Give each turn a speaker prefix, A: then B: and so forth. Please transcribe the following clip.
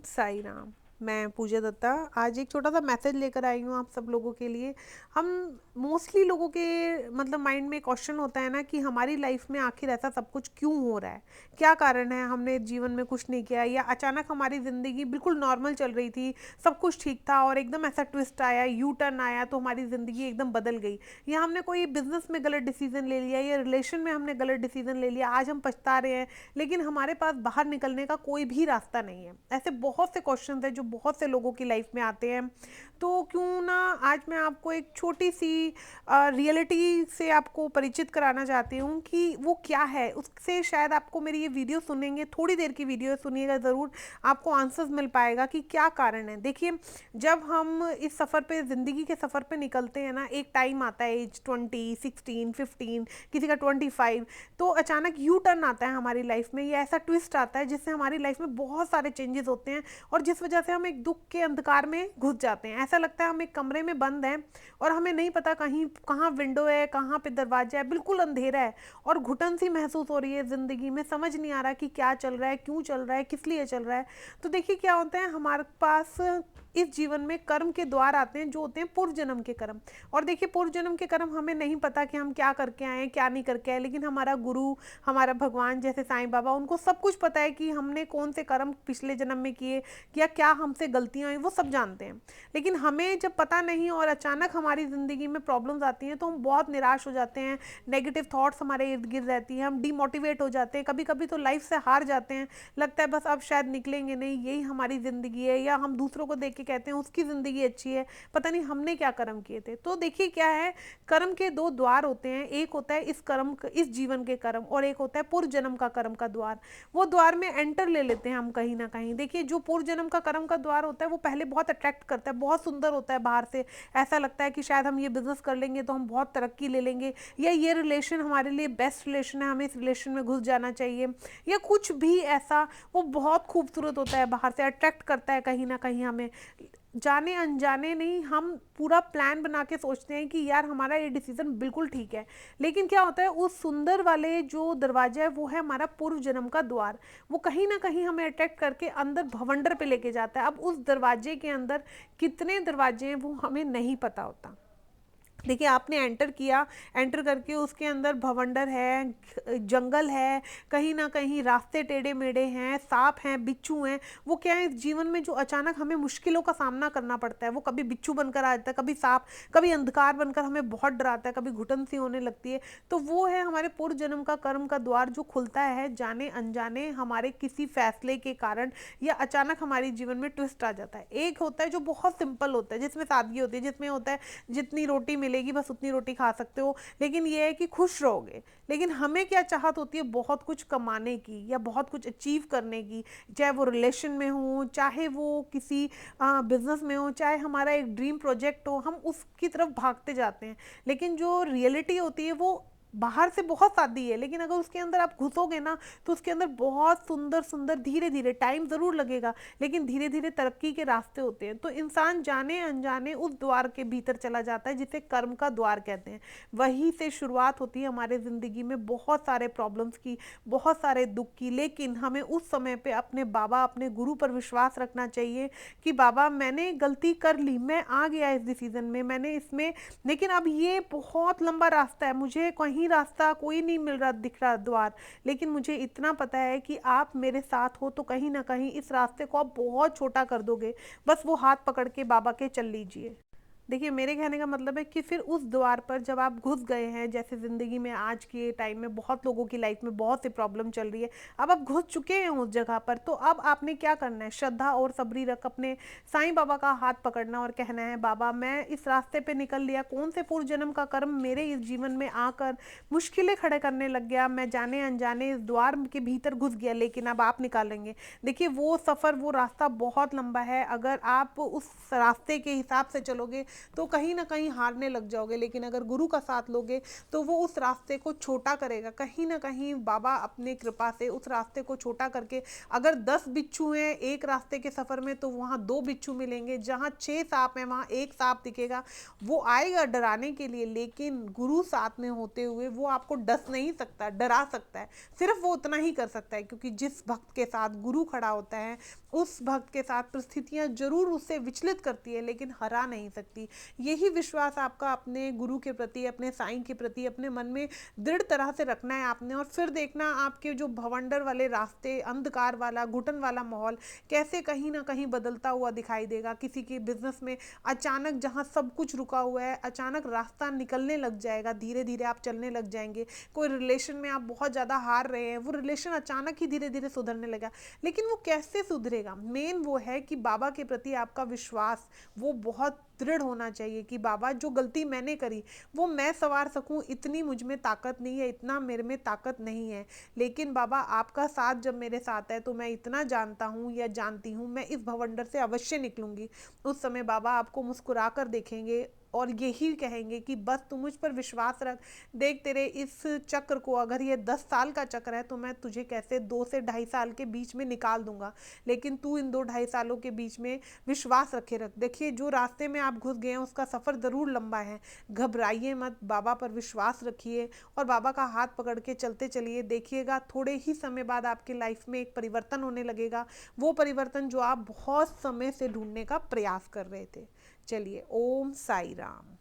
A: साई राम। मैं पूजा दत्ता आज एक छोटा सा मैसेज लेकर आई हूँ आप सब लोगों के लिए। हम मोस्टली लोगों के मतलब माइंड में क्वेश्चन होता है ना कि हमारी लाइफ में आखिर ऐसा सब कुछ क्यों हो रहा है, क्या कारण है, हमने जीवन में कुछ नहीं किया या अचानक हमारी ज़िंदगी बिल्कुल नॉर्मल चल रही थी, सब कुछ ठीक था और एकदम ऐसा ट्विस्ट आया, यू टर्न आया तो हमारी ज़िंदगी एकदम बदल गई। या हमने कोई बिजनेस में गलत डिसीजन ले लिया या रिलेशन में हमने गलत डिसीजन ले लिया, आज हम पछता रहे हैं लेकिन हमारे पास बाहर निकलने का कोई भी रास्ता नहीं है। ऐसे बहुत से क्वेश्चन हैं जो बहुत से लोगों की लाइफ में आते हैं। तो क्यों ना आज मैं आपको एक छोटी सी रियलिटी से आपको परिचित कराना चाहती हूँ कि वो क्या है। उससे शायद आपको मेरी ये वीडियो सुनेंगे, थोड़ी देर की वीडियो सुनिएगा ज़रूर, आपको आंसर्स मिल पाएगा कि क्या कारण है। देखिए, जब हम इस सफ़र पे, ज़िंदगी के सफ़र पे निकलते हैं ना, एक टाइम आता है एज 20, 16, 15, किसी का 25, तो अचानक यू टर्न आता है हमारी लाइफ में। ये ऐसा ट्विस्ट आता है जिससे हमारी लाइफ में बहुत सारे चेंजेस होते हैं और जिस वजह से हम एक दुख के अंधकार में घुस जाते हैं। ऐसा लगता है हम एक कमरे में बंद हैं और हमें नहीं पता कहीं कहाँ विंडो है, कहाँ पे दरवाजा है, बिल्कुल अंधेरा है और घुटन सी महसूस हो रही है ज़िंदगी में। समझ नहीं आ रहा कि क्या चल रहा है, क्यों चल रहा है, किस लिए चल रहा है। तो देखिए क्या होता है, हमारे पास इस जीवन में कर्म के द्वार आते हैं जो होते हैं पूर्व जन्म के कर्म। और देखिए, पूर्व जन्म के कर्म हमें नहीं पता कि हम क्या करके आए हैं, क्या नहीं करके आए, लेकिन हमारा गुरु, हमारा भगवान जैसे साईं बाबा, उनको सब कुछ पता है कि हमने कौन से कर्म पिछले जन्म में किए या क्या हमसे गलतियां हुई, वो सब जानते हैं। लेकिन हमें जब पता नहीं और अचानक हमारी ज़िंदगी में प्रॉब्लम्स आती हैं तो हम बहुत निराश हो जाते हैं, नेगेटिव थॉट्स हमारे इर्द गिर्द रहती हैं, हम डीमोटिवेट हो जाते हैं, कभी कभी तो लाइफ से हार जाते हैं, लगता है बस अब शायद निकलेंगे नहीं, यही हमारी ज़िंदगी है। या हम दूसरों को देख के कहते हैं उसकी ज़िंदगी अच्छी है, पता नहीं हमने क्या कर्म किए थे। तो देखिए क्या है, कर्म के दो द्वार होते हैं, एक होता है इस कर्म, इस जीवन के कर्म, और एक होता है पूर्व जन्म का कर्म का द्वार। वो द्वार में एंटर ले लेते हैं हम कहीं ना कहीं। देखिए, जो पूर्व जन्म का कर्म का द्वार होता है वो पहले बहुत अट्रैक्ट करता है, बहुत सुंदर होता है बाहर से। ऐसा लगता है कि शायद हम ये बिजनेस कर लेंगे तो हम बहुत तरक्की ले लेंगे, या ये रिलेशन हमारे लिए बेस्ट रिलेशन है, हमें इस रिलेशन में घुस जाना चाहिए, या कुछ भी ऐसा। वो बहुत खूबसूरत होता है, बाहर से अट्रैक्ट करता है कहीं ना कहीं हमें। जाने अनजाने नहीं, हम पूरा प्लान बना के सोचते हैं कि यार हमारा ये डिसीजन बिल्कुल ठीक है। लेकिन क्या होता है, उस सुंदर वाले जो दरवाजा है वो है हमारा पूर्व जन्म का द्वार। वो कहीं ना कहीं हमें अट्रैक्ट करके अंदर भवंडर पे लेके जाता है। अब उस दरवाजे के अंदर कितने दरवाजे हैं वो हमें नहीं पता होता। देखिए, आपने एंटर किया, एंटर करके उसके अंदर भवंडर है, जंगल है, कहीं ना कहीं रास्ते टेढ़े मेढ़े हैं, सांप हैं, बिच्छू हैं। वो क्या है, इस जीवन में जो अचानक हमें मुश्किलों का सामना करना पड़ता है, वो कभी बिच्छू बनकर आ जाता है, कभी सांप, कभी अंधकार बनकर हमें बहुत डराता है, कभी घुटन सी होने लगती है। तो वो है हमारे पूर्व जन्म का कर्म का द्वार जो खुलता है जाने अनजाने हमारे किसी फैसले के कारण, या अचानक हमारे जीवन में ट्विस्ट आ जाता है। एक होता है जो बहुत सिंपल होता है, जिसमें सादगी होती है, जिसमें होता है जितनी रोटी मिलेगी बस उतनी रोटी खा सकते हो, लेकिन ये है कि खुश रहोगे। लेकिन हमें क्या चाहत होती है, बहुत कुछ कमाने की या बहुत कुछ अचीव करने की, चाहे वो रिलेशन में हो, चाहे वो किसी बिजनेस में हो, चाहे हमारा एक ड्रीम प्रोजेक्ट हो, हम उसकी तरफ भागते जाते हैं। लेकिन जो रियलिटी होती है वो बाहर से बहुत सादी है, लेकिन अगर उसके अंदर आप घुसोगे ना तो उसके अंदर बहुत सुंदर सुंदर, धीरे धीरे, टाइम ज़रूर लगेगा लेकिन धीरे धीरे तरक्की के रास्ते होते हैं। तो इंसान जाने अनजाने उस द्वार के भीतर चला जाता है जिसे कर्म का द्वार कहते हैं। वहीं से शुरुआत होती है हमारे ज़िंदगी में बहुत सारे प्रॉब्लम्स की, बहुत सारे दुख की। लेकिन हमें उस समय पे अपने बाबा, अपने गुरु पर विश्वास रखना चाहिए कि बाबा मैंने गलती कर ली, मैं आ गया इस डिसीज़न में, मैंने इसमें, लेकिन अब ये बहुत लंबा रास्ता है, मुझे कहीं रास्ता कोई नहीं मिल रहा, दिख रहा द्वार, लेकिन मुझे इतना पता है कि आप मेरे साथ हो तो कहीं ना कहीं इस रास्ते को आप बहुत छोटा कर दोगे। बस वो हाथ पकड़ के बाबा के चल लीजिए। देखिए, मेरे कहने का मतलब है कि फिर उस द्वार पर जब आप घुस गए हैं, जैसे ज़िंदगी में आज के टाइम में बहुत लोगों की लाइफ में बहुत सी प्रॉब्लम चल रही है, अब आप घुस चुके हैं उस जगह पर, तो अब आपने क्या करना है, श्रद्धा और सबरी रख अपने साईं बाबा का हाथ पकड़ना और कहना है, बाबा मैं इस रास्ते पे निकल लिया, कौन से पूर्व जन्म का कर्म मेरे इस जीवन में आकर मुश्किलें खड़े करने लग गया, मैं जाने अनजाने इस द्वार के भीतर घुस गया, लेकिन अब आप निकालेंगे। देखिए, वो सफ़र, वो रास्ता बहुत लंबा है। अगर आप उस रास्ते के हिसाब से चलोगे तो कहीं ना कहीं हारने लग जाओगे। लेकिन अगर गुरु का साथ लोगे तो वो उस रास्ते को छोटा करेगा, कहीं ना कहीं बाबा अपने कृपा से उस रास्ते को छोटा करके, अगर 10 बिच्छू हैं एक रास्ते के सफर में तो वहां 2 बिच्छू मिलेंगे, जहां 6 सांप हैं वहां एक सांप दिखेगा। वो आएगा डराने के लिए, लेकिन गुरु साथ में होते हुए वो आपको डस नहीं सकता, डरा सकता है। सिर्फ वो उतना ही कर सकता है, क्योंकि जिस भक्त के साथ गुरु खड़ा होता है उस भक्त के साथ परिस्थितियां जरूर उससे विचलित करती है, लेकिन हरा नहीं सकती। यही विश्वास आपका अपने गुरु के प्रति, अपने साईं के प्रति अपने मन में दृढ़ तरह से रखना है आपने। और फिर देखना आपके जो भवंडर वाले रास्ते, अंधकार वाला घुटन वाला माहौल कैसे कहीं ना कहीं बदलता हुआ दिखाई देगा। किसी के बिजनेस में अचानक जहां सब कुछ रुका हुआ है, अचानक रास्ता निकलने लग जाएगा, धीरे धीरे आप चलने लग जाएंगे। कोई रिलेशन में आप बहुत ज़्यादा हार रहे हैं, वो रिलेशन अचानक ही धीरे धीरे सुधरने लगा। लेकिन वो कैसे सुधरेगा? मेन वो है कि बाबा के प्रति आपका विश्वास वो बहुत दृढ़ होना चाहिए कि बाबा जो गलती मैंने करी वो मैं सवार सकूं, इतनी मुझ में ताकत नहीं है, इतना मेरे में ताकत नहीं है। लेकिन बाबा आपका साथ जब मेरे साथ है तो मैं इतना जानता हूं या जानती हूं मैं इस भवंडर से अवश्य निकलूंगी। उस समय बाबा आपको मुस्कुरा कर देखेंगे और यही कहेंगे कि बस तू मुझ पर विश्वास रख। देख तेरे इस चक्र को, अगर ये 10 साल का चक्र है तो मैं तुझे कैसे 2 से 2.5 साल के बीच में निकाल दूंगा। लेकिन तू इन 2-2.5 सालों के बीच में विश्वास रखे रख। देखिए जो रास्ते में आप घुस गए हैं उसका सफ़र ज़रूर लंबा है, घबराइए मत, बाबा पर विश्वास रखिए और बाबा का हाथ पकड़ के चलते चलिए। देखिएगा थोड़े ही समय बाद आपकी लाइफ में एक परिवर्तन होने लगेगा, वो परिवर्तन जो आप बहुत समय से ढूंढने का प्रयास कर रहे थे। चलिए, ओम साई राम।